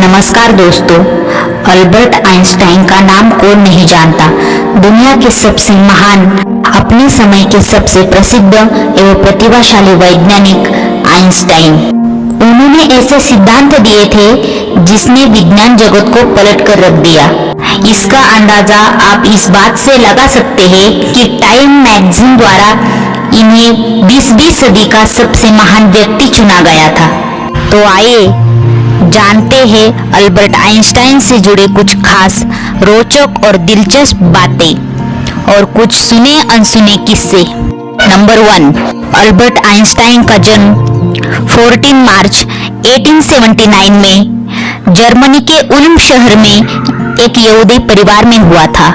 नमस्कार दोस्तों, Albert Einstein का नाम कौन नहीं जानता। दुनिया के सबसे महान, अपने समय के सबसे प्रसिद्ध एवं प्रतिभाशाली वैज्ञानिक आइंस्टाइन। उन्होंने ऐसे सिद्धांत दिए थे जिसने विज्ञान जगत को पलट कर रख दिया। इसका अंदाजा आप इस बात से लगा सकते हैं कि टाइम मैगजीन द्वारा इन्हें 20वीं सदी का सबसे महान व्यक्ति चुना गया था। तो आइए जानते हैं अल्बर्ट आइंस्टाइन से जुड़े कुछ खास, रोचक और दिलचस्प बातें और कुछ सुने अनसुने किस्से। नंबर 1, अल्बर्ट आइंस्टाइन का जन्म 14 मार्च 1879 में जर्मनी के उल्म शहर में एक यहूदी परिवार में हुआ था।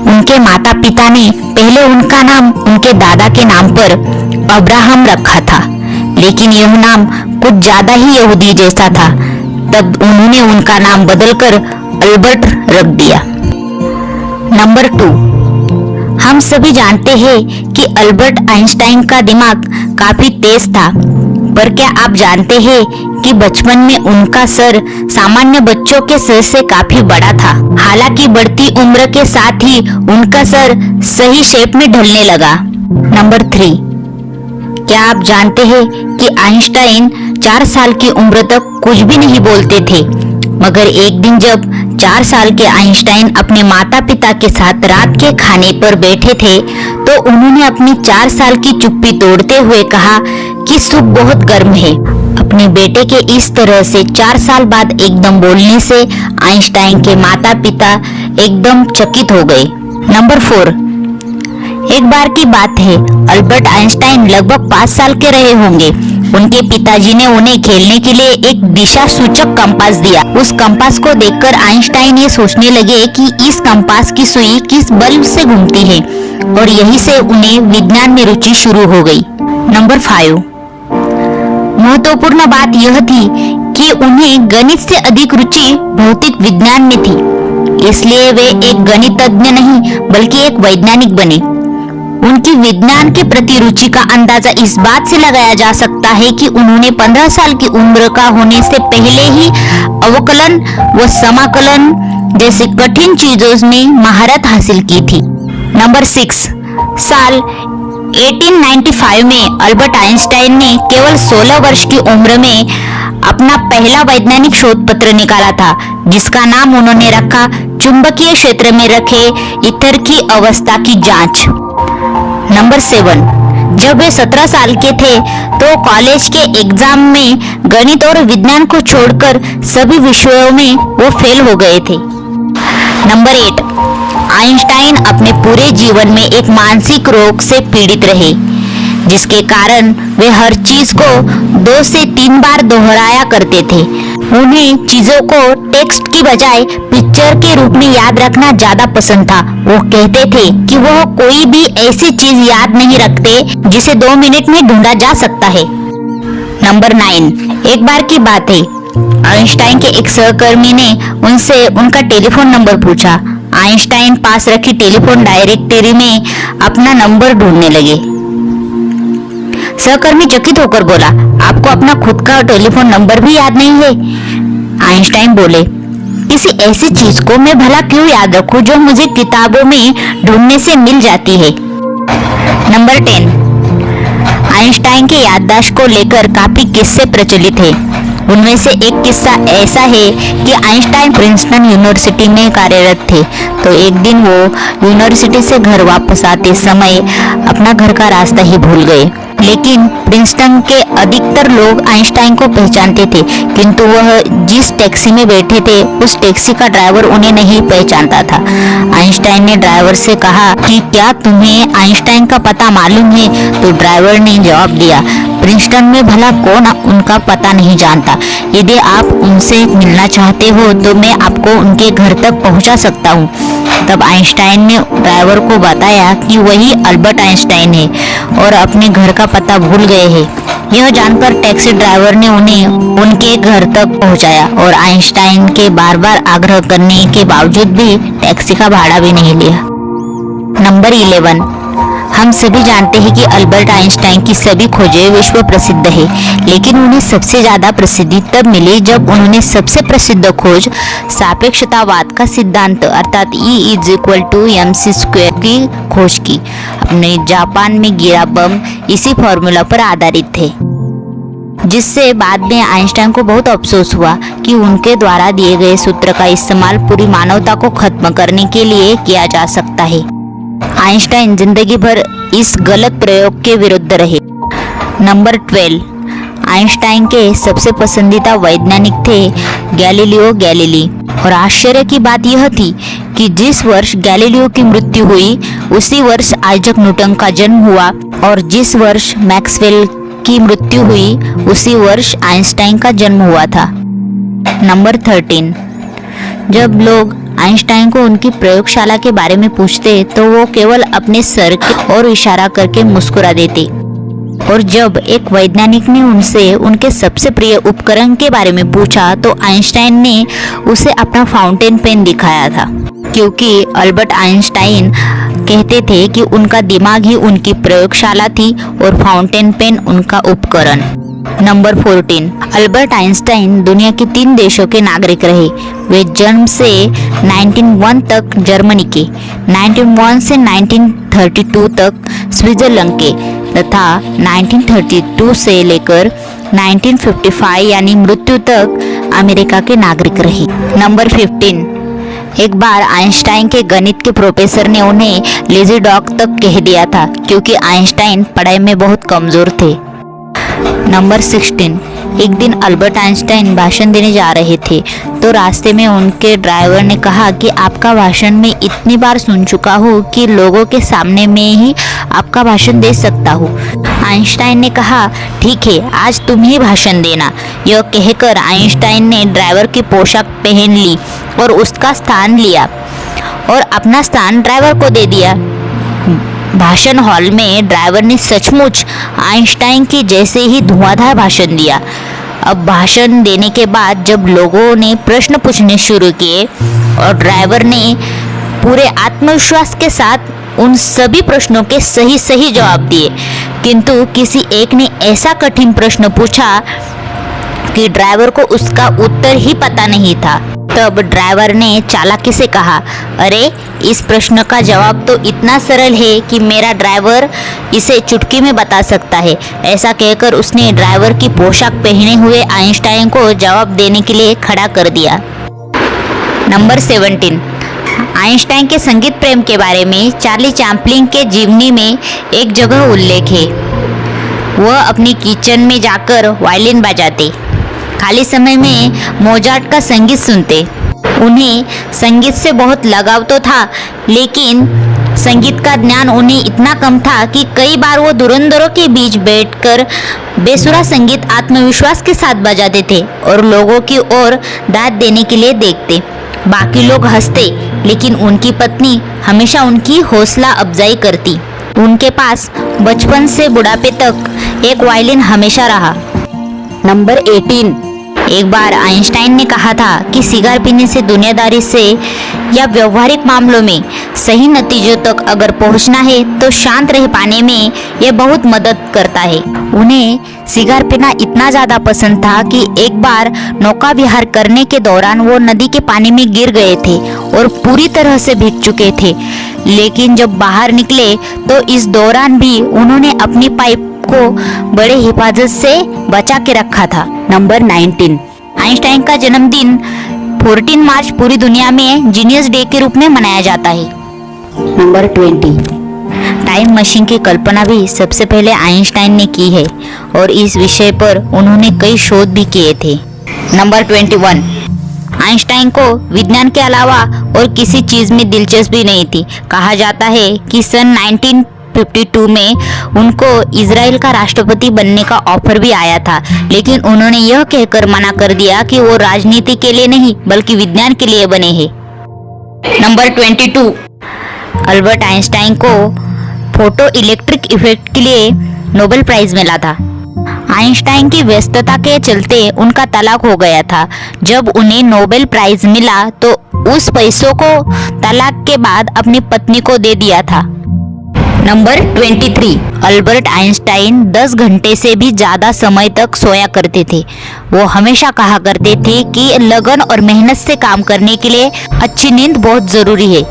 उनके माता पिता ने पहले उनका नाम उनके दादा के नाम पर अब्राहम रखा था, लेकिन यह नाम कुछ ज्यादा ही यहूदी जैसा था। तब उन्होंने उनका नाम बदलकर अल्बर्ट रख दिया। नंबर 2, हम सभी जानते हैं कि अल्बर्ट आइंस्टाइन का दिमाग काफी तेज था, पर क्या आप जानते हैं कि बचपन में उनका सर सामान्य बच्चों के सर से काफी बड़ा था। हालांकि बढ़ती उम्र के साथ ही उनका सर सही शेप में ढलने लगा। नंबर 3, क्या आप जानते हैं कि आइंस्टाइन 4 साल की उम्र तक कुछ भी नहीं बोलते थे, मगर एक दिन जब 4 साल के आइंस्टाइन अपने माता पिता के साथ रात के खाने पर बैठे थे, तो उन्होंने अपनी 4 साल की चुप्पी तोड़ते हुए कहा कि सूप बहुत गर्म है। अपने बेटे के इस तरह से 4 साल बाद एकदम बोलने से आइंस्टाइन के माता पिता एकदम चकित हो गए। नंबर 4, एक बार की बात है, अल्बर्ट आइंस्टाइन लगभग 5 साल के रहे होंगे। उनके पिताजी ने उन्हें खेलने के लिए एक दिशा सूचक कंपास दिया। उस कंपास को देखकर आइंस्टाइन ये सोचने लगे कि इस कंपास की सुई किस बल से घूमती है, और यहीं से उन्हें विज्ञान में रुचि शुरू हो गई। नंबर 5, महत्वपूर्ण बात यह थी कि उन्हें गणित से अधिक रुचि भौतिक विज्ञान में थी, इसलिए वे एक गणितज्ञ नहीं बल्कि एक वैज्ञानिक बने। उनकी विज्ञान के प्रति रुचि का अंदाजा इस बात से लगाया जा सकता है कि उन्होंने 15 साल की उम्र का होने से पहले ही अवकलन व समाकलन जैसी कठिन चीजों में महारत हासिल की थी। नंबर 6, साल 1895 में अल्बर्ट आइंस्टाइन ने केवल 16 वर्ष की उम्र में अपना पहला वैज्ञानिक शोध पत्र निकाला था, जिसका नाम उन्होंने रखा चुंबकीय क्षेत्र में रखे ईथर की अवस्था की जांच। नंबर 7, जब वे 17 साल के थे तो कॉलेज के एग्जाम में गणित और विज्ञान को छोड़कर सभी विषयों में वो फेल हो गए थे। नंबर 8, आइंस्टाइन अपने पूरे जीवन में एक मानसिक रोग से पीड़ित रहे, जिसके कारण वे हर चीज को 2 से 3 बार दोहराया करते थे। उन्हें चीजों को टेक्स्ट की बजाय पिक्चर के रूप में याद रखना ज्यादा पसंद था। वो कहते थे कि वह कोई भी ऐसी चीज याद नहीं रखते जिसे 2 मिनट में ढूंढा जा सकता है। नंबर 9, एक बार की बात है, आइंस्टाइन के एक सहकर्मी ने उनसे उनका टेलीफोन नंबर पूछा। आइंस्टाइन पास रखी टेलीफोन डायरेक्टरी में अपना नंबर ढूंढने लगे। सहकर्मी चकित होकर बोला, आपको अपना खुद का टेलीफोन नंबर भी याद नहीं है? आइंस्टाइन बोले, किसी ऐसी चीज को मैं भला क्यों याद रखूं जो मुझे किताबों में ढूंढने से मिल जाती है। नंबर 10, आइंस्टाइन के याददाश्त को लेकर काफी किस्से प्रचलित हैं। उनमें से एक किस्सा ऐसा है कि आइंस्टाइन प्रिंसटन यूनिवर्सिटी में कार्यरत थे, तो एक दिन वो यूनिवर्सिटी से घर वापस आते समय अपना घर का रास्ता ही भूल गए। लेकिन प्रिंसटन के अधिकतर लोग आइंस्टाइन को पहचानते थे, किंतु वह जिस टैक्सी में बैठे थे उस टैक्सी का ड्राइवर उन्हें नहीं पहचानता था। आइंस्टाइन ने ड्राइवर से कहा कि क्या तुम्हें आइंस्टाइन का पता मालूम है? तो ड्राइवर ने जवाब दिया, प्रिंसटन में भला कौन उनका पता नहीं जानता। यदि आप उनसे मिलना चाहते हो तो मैं आपको उनके घर तक पहुंचा सकता हूं। तब आइंस्टाइन ने ड्राइवर को बताया कि वही अल्बर्ट आइंस्टाइन है और अपने घर का पता भूल गए हैं। यह जानकर टैक्सी ड्राइवर ने उन्हें उनके घर तक पहुंचाया और आइंस्टाइन के बार बार आग्रह करने के बावजूद भी टैक्सी का भाड़ा भी नहीं लिया। नंबर 11, हम सभी जानते हैं कि अल्बर्ट आइंस्टाइन की सभी खोजें विश्व प्रसिद्ध है, लेकिन उन्हें सबसे ज्यादा प्रसिद्धि तब मिली जब उन्होंने सबसे प्रसिद्ध खोज सापेक्षतावाद का सिद्धांत अर्थात E=mc² की खोज की। अपने जापान में गिरा बम इसी फॉर्मूला पर आधारित थे, जिससे बाद में आइंस्टाइन को बहुत अफसोस हुआ कि उनके द्वारा दिए गए सूत्र का इस्तेमाल पूरी मानवता को खत्म करने के लिए किया जा सकता है। आइंस्टाइन जिंदगी भर इस गलत प्रयोग के विरुद्ध रहे। नंबर 12, आइंस्टाइन के सबसे पसंदीदा वैज्ञानिक थे गैलीलियो गैलीली। और आश्चर्य की बात यह थी कि जिस वर्ष गैलीलियो की मृत्यु हुई उसी वर्ष आइजैक न्यूटन का जन्म हुआ, और जिस वर्ष मैक्सवेल की मृत्यु हुई उसी वर्ष आइंस्टाइन का जन्म हुआ था। नंबर 13, जब लोग आइंस्टाइन को उनकी प्रयोगशाला के बारे में पूछते तो वो केवल अपने सर की ओर इशारा करके मुस्कुरा देते, और जब एक वैज्ञानिक ने उनसे उनके सबसे प्रिय उपकरण के बारे में पूछा तो आइंस्टाइन ने उसे अपना फाउंटेन पेन दिखाया था, क्योंकि अल्बर्ट आइंस्टाइन कहते थे कि उनका दिमाग ही उनकी प्रयोगशाला थी और फाउंटेन पेन उनका उपकरण। नंबर 14, अल्बर्ट आइंस्टाइन दुनिया के 3 देशों के नागरिक रहे। वे जन्म से 1901 तक जर्मनी के, 1901 से 1932 तक स्विट्जरलैंड के तथा 1932 से लेकर 1955 यानी मृत्यु तक अमेरिका के नागरिक रहे। नंबर 15, एक बार आइंस्टाइन के गणित के प्रोफेसर ने उन्हें लेजी डॉग तक कह दिया था, क्योंकि आइंस्टाइन पढ़ाई में बहुत कमजोर थे। नंबर 16, एक दिन अल्बर्ट आइंस्टाइन भाषण देने जा रहे थे तो रास्ते में उनके ड्राइवर ने कहा कि आपका भाषण मैं इतनी बार सुन चुका हूँ कि लोगों के सामने में ही आपका भाषण दे सकता हूँ। आइंस्टाइन ने कहा, ठीक है, आज तुम ही भाषण देना। यह कहकर आइंस्टाइन ने ड्राइवर की पोशाक पहन ली और उसका स्थान लिया और अपना स्थान ड्राइवर को दे दिया। भाषण हॉल में ड्राइवर ने सचमुच आइंस्टाइन की जैसे ही धुआंधार भाषण दिया। अब भाषण देने के बाद जब लोगों ने प्रश्न पूछने शुरू किए और ड्राइवर ने पूरे आत्मविश्वास के साथ उन सभी प्रश्नों के सही सही जवाब दिए, किंतु किसी एक ने ऐसा कठिन प्रश्न पूछा कि ड्राइवर को उसका उत्तर ही पता नहीं था। तब ड्राइवर ने चालाकी से कहा, अरे इस प्रश्न का जवाब तो इतना सरल है कि मेरा ड्राइवर इसे चुटकी में बता सकता है। ऐसा कहकर उसने ड्राइवर की पोशाक पहने हुए आइंस्टाइन को जवाब देने के लिए खड़ा कर दिया। नंबर 17, आइंस्टाइन के संगीत प्रेम के बारे में चार्ली चैपलिन के जीवनी में एक जगह उल्लेख है। वह अपनी किचन में जाकर वायलिन बजाते, खाली समय में मोजार्ट का संगीत सुनते। उन्हें संगीत से बहुत लगाव तो था, लेकिन संगीत का ज्ञान उन्हें इतना कम था कि कई बार वो धुरंधरों के बीच बैठकर बेसुरा संगीत आत्मविश्वास के साथ बजाते थे और लोगों की ओर दाद देने के लिए देखते। बाकी लोग हंसते, लेकिन उनकी पत्नी हमेशा उनकी हौसला अफजाई करती। उनके पास बचपन से बुढ़ापे तक एक वायलिन हमेशा रहा। नंबर 18, एक बार आइंस्टाइन ने कहा था कि सिगार पीने से दुनियादारी से या व्यवहारिक मामलों में सही नतीजों तक अगर पहुंचना है तो शांत रह पाने में यह बहुत मदद करता है। उन्हें सिगार पीना इतना ज़्यादा पसंद था कि एक बार नौका विहार करने के दौरान वो नदी के पानी में गिर गए थे और पूरी तरह से भीग चुके थे, लेकिन जब बाहर निकले तो इस दौरान भी उन्होंने अपनी पाइप को बड़े हिफाजत से बचा के रखा था। नंबर 19, आइंस्टाइन का जन्मदिन 14 मार्च पूरी दुनिया में जीनियस डे के रूप में मनाया जाता है। नंबर 20, टाइम मशीन की कल्पना भी सबसे पहले आइंस्टाइन ने की है और इस विषय पर उन्होंने कई शोध भी किए थे। नंबर 21, आइंस्टाइन को विज्ञान के अलावा और किसी चीज में दिलचस्पी नहीं थी। कहा जाता है कि सन 1952 में उनको इजराइल का राष्ट्रपति बनने का ऑफर भी आया था, लेकिन उन्होंने यह कहकर मना कर दिया कि वो राजनीति के लिए नहीं बल्कि विज्ञान के लिए बने हैं। नंबर 22, अल्बर्ट आइंस्टाइन को फोटो इलेक्ट्रिक इफेक्ट के लिए नोबेल प्राइज मिला था। आइंस्टाइन की व्यस्तता के चलते उनका तलाक हो गया था। जब उन्हें नोबेल प्राइज मिला तो उस पैसों को तलाक के बाद अपनी पत्नी को दे दिया था। नंबर 23, अल्बर्ट आइंस्टाइन 10 घंटे से भी ज़्यादा समय तक सोया करते थे। वो हमेशा कहा करते थे कि लगन और मेहनत से काम करने के लिए अच्छी नींद बहुत ज़रूरी है।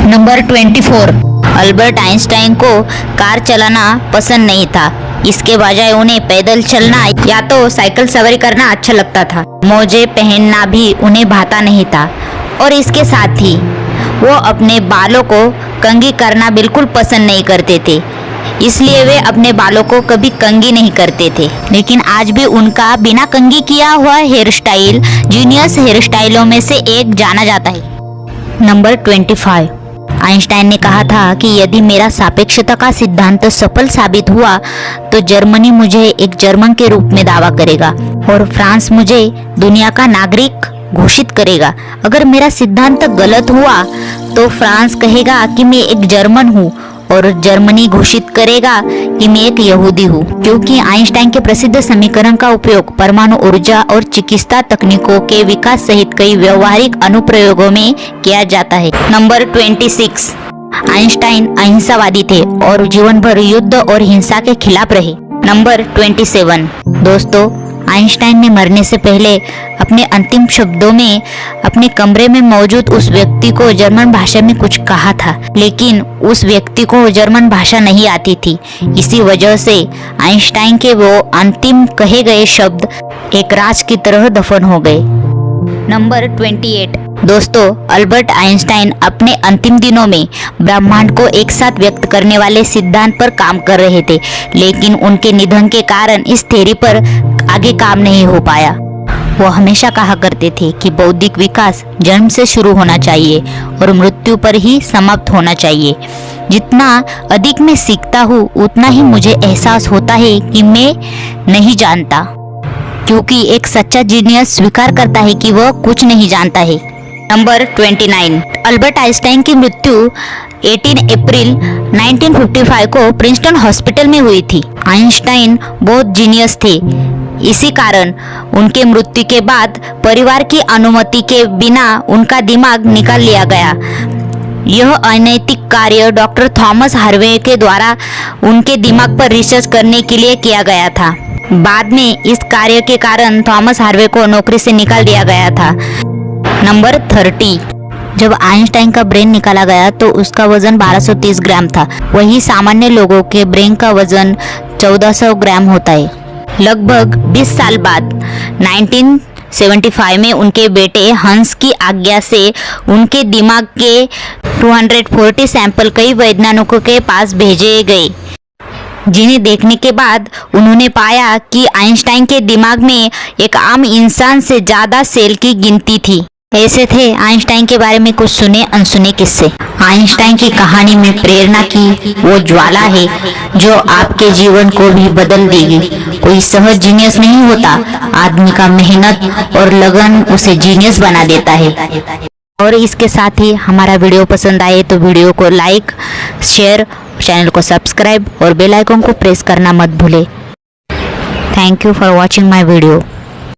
नंबर 24, अल्बर्ट आइंस्टाइन को कार चलाना पसंद नहीं था। इसके बजाय उन्हें पैदल चलना या तो साइकिल सवारी करना अच्छा लगता था। मोजे पहनना भी उन्हें भाता नहीं था और इसके साथ ही वो अपने बालों को कंघी करना बिल्कुल पसंद नहीं करते थे, इसलिए वे अपने बालों को कभी कंघी नहीं करते थे। लेकिन आज भी उनका बिना कंघी किया हुआ हेयर स्टाइल जीनियस हेयर स्टाइलों में से एक जाना जाता है। नंबर 25, आइंस्टाइन ने कहा था कि यदि मेरा सापेक्षता का सिद्धांत सफल साबित हुआ तो जर्मनी मुझे एक जर्मन के रूप में दावा करेगा और फ्रांस मुझे दुनिया का नागरिक घोषित करेगा। अगर मेरा सिद्धांत गलत हुआ तो फ्रांस कहेगा कि मैं एक जर्मन हूँ और जर्मनी घोषित करेगा कि मैं एक यहूदी हूँ, क्योंकि आइंस्टाइन के प्रसिद्ध समीकरण का उपयोग परमाणु ऊर्जा और चिकित्सा तकनीकों के विकास सहित कई व्यवहारिक अनुप्रयोगों में किया जाता है। नंबर 26, आइंस्टाइन अहिंसावादी थे और जीवन भर युद्ध और हिंसा के खिलाफ रहे। नंबर 27, दोस्तों, आइंस्टाइन ने मरने से पहले अपने अंतिम शब्दों में अपने कमरे में मौजूद उस व्यक्ति को जर्मन भाषा में कुछ कहा था, लेकिन उस व्यक्ति को जर्मन भाषा नहीं आती थी। इसी वजह से आइंस्टाइन के वो अंतिम कहे गए शब्द एक राज की तरह दफन हो गए। नंबर 28, दोस्तों, अल्बर्ट आइंस्टाइन अपने अंतिम दिनों में ब्रह्मांड को एक साथ व्यक्त करने वाले सिद्धांत पर काम कर रहे थे, लेकिन उनके निधन के कारण इस थ्योरी पर आगे काम नहीं हो पाया। वो हमेशा कहा करते थे कि बौद्धिक विकास जन्म से शुरू होना चाहिए और मृत्यु पर ही समाप्त होना चाहिए। जितना अधिक मैं सीखता हूँ उतना ही मुझे एहसास होता है कि मैं नहीं जानता, क्योंकि एक सच्चा जीनियस स्वीकार करता है कि वह कुछ नहीं जानता है। नंबर 29, अल्बर्ट आइंस्टाइन की मृत्यु 18 अप्रैल 1955 को प्रिंसटन हॉस्पिटल में हुई थी। आइंस्टाइन बहुत जीनियस थे, इसी कारण उनके मृत्यु के बाद परिवार की अनुमति के बिना उनका दिमाग निकाल लिया गया। यह अनैतिक कार्य डॉक्टर थॉमस हार्वे के द्वारा उनके दिमाग पर रिसर्च करने के लिए किया गया था। बाद में इस कार्य के कारण थॉमस हार्वे को नौकरी से निकाल दिया गया था। नंबर 30, जब आइंस्टाइन का ब्रेन निकाला गया तो उसका वजन 1230 ग्राम था। वही सामान्य लोगों के ब्रेन का वजन 1400 ग्राम होता है। लगभग 20 साल बाद 1975 में उनके बेटे हंस की आज्ञा से उनके दिमाग के 240 सैंपल कई वैज्ञानिकों के पास भेजे गए, जिन्हें देखने के बाद उन्होंने पाया कि आइंस्टाइन के दिमाग में एक आम इंसान से ज़्यादा सेल की गिनती थी। ऐसे थे आइंस्टाइन के बारे में कुछ सुने अनसुने किस्से। आइंस्टाइन की कहानी में प्रेरणा की वो ज्वाला है जो आपके जीवन को भी बदल देगी। कोई सहज जीनियस नहीं होता, आदमी का मेहनत और लगन उसे जीनियस बना देता है। और इसके साथ ही हमारा वीडियो पसंद आए तो वीडियो को लाइक, शेयर, चैनल को सब्सक्राइब और बेल आइकन को प्रेस करना मत भूले। Thank you for watching my video.